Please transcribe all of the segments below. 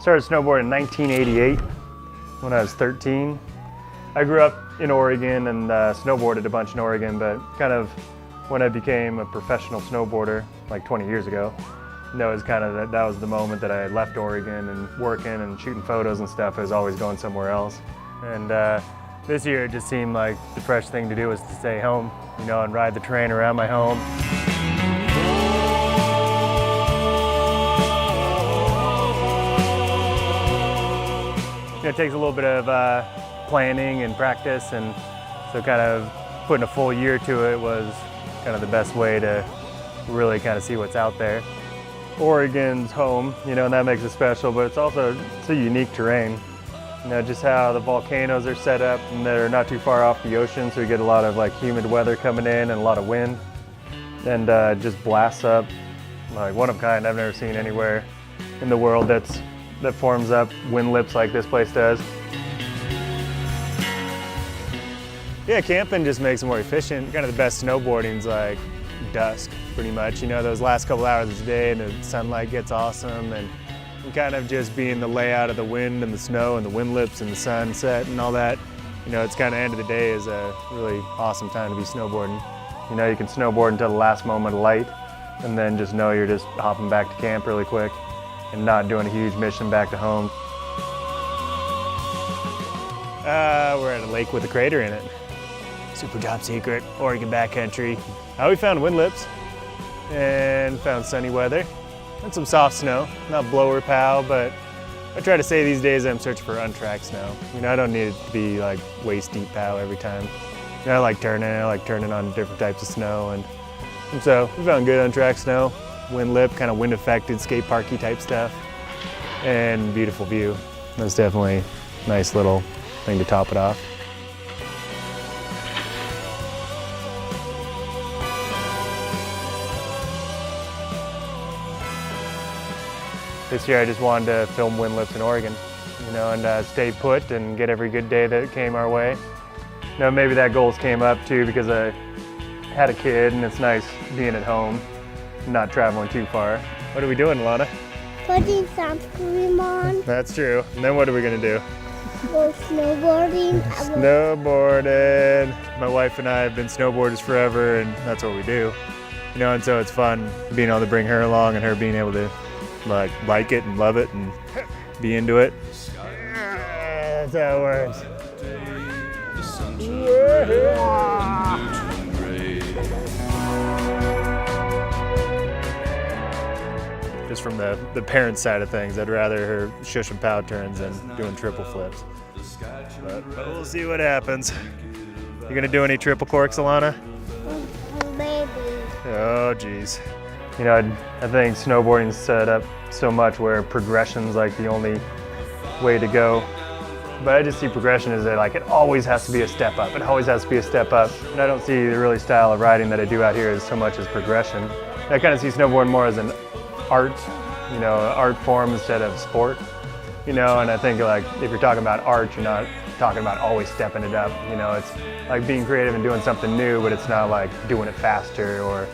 Started snowboarding in 1988 when I was 13. I grew up in Oregon and snowboarded a bunch in Oregon, but kind of when I became a professional snowboarder, like 20 years ago, that was kind of that was the moment that I left Oregon and working and shooting photos and stuff. I was always going somewhere else. And this year it just seemed like the fresh thing to do was to stay home, you know, and ride the terrain around my home. It takes a little bit of planning and practice, and so kind of putting a full year to it was kind of the best way to really kind of see what's out there. Oregon's home, you know, and that makes it special, but it's a unique terrain. You know, just how the volcanoes are set up, and they're not too far off the ocean, so we get a lot of like humid weather coming in and a lot of wind, and just blasts up like one of a kind I've never seen anywhere in the world that forms up wind lips like this place does. Yeah, camping just makes it more efficient. Kind of the best snowboarding's like dusk, pretty much. You know, those last couple hours of the day and the sunlight gets awesome, and kind of just being the layout of the wind and the snow and the wind lips and the sunset and all that. You know, it's kind of end of the day is a really awesome time to be snowboarding. You know, you can snowboard until the last moment of light, and then just know you're just hopping back to camp really quick and not doing a huge mission back to home. We're at a lake with a crater in it. Super top secret, Oregon backcountry. We found wind lips and found sunny weather and some soft snow. Not blower pow, but I try to say these days I'm searching for untracked snow. You know, I don't need it to be like waist deep pow every time. You know, I like turning on different types of snow, and so we found good untracked snow. Wind lip, kind of wind affected, skate parky type stuff, and beautiful view. That's definitely a nice little thing to top it off. This year I just wanted to film wind lips in Oregon, you know, and stay put and get every good day that came our way. You know, maybe that goals came up too because I had a kid and it's nice being at home, not traveling too far. What are we doing, Lana? Putting sunscreen on. That's true. And then what are we gonna do? Go snowboarding. Snowboarding. My wife and I have been snowboarders forever, and that's what we do. You know, and so it's fun being able to bring her along and her being able to like it and love it and be into it. Yeah, that's how it works. Just from the parent side of things, I'd rather her shush and pow turns than doing triple flips. But we'll see what happens. You gonna do any triple corks, Alana? Maybe. Oh, geez. You know, I think snowboarding's set up so much where progression's like the only way to go. But I just see progression as like it always has to be a step up. It always has to be a step up. And I don't see the really style of riding that I do out here as so much as progression. I kind of see snowboarding more as an art, you know, art form instead of sport. You know, and I think like if you're talking about art, you're not talking about always stepping it up. You know, it's like being creative and doing something new, but it's not like doing it faster or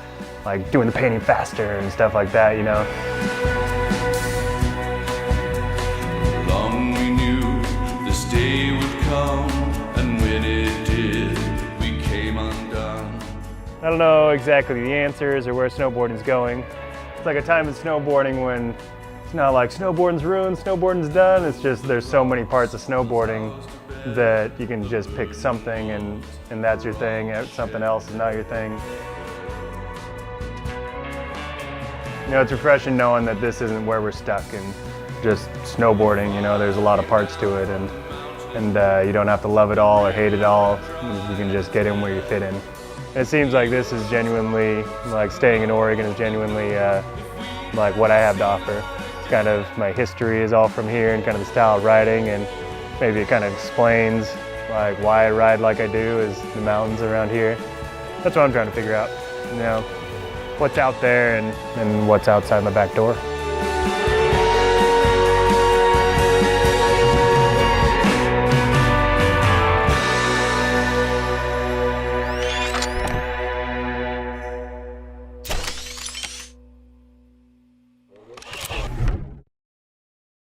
like doing the painting faster and stuff like that, you know. Long we knew this day would come, and when it did, we came undone. I don't know exactly the answers or where snowboarding's going. It's like a time in snowboarding when it's not like snowboarding's ruined, snowboarding's done. It's just there's so many parts of snowboarding that you can just pick something and that's your thing, and something else is not your thing. You know, it's refreshing knowing that this isn't where we're stuck and just snowboarding. You know, there's a lot of parts to it, and you don't have to love it all or hate it all. You can just get in where you fit in. It seems like this is genuinely, like staying in Oregon is genuinely like what I have to offer. It's kind of my history is all from here and kind of the style of riding, and maybe it kind of explains like why I ride like I do is the mountains around here. That's what I'm trying to figure out, you know, what's out there and what's outside my back door.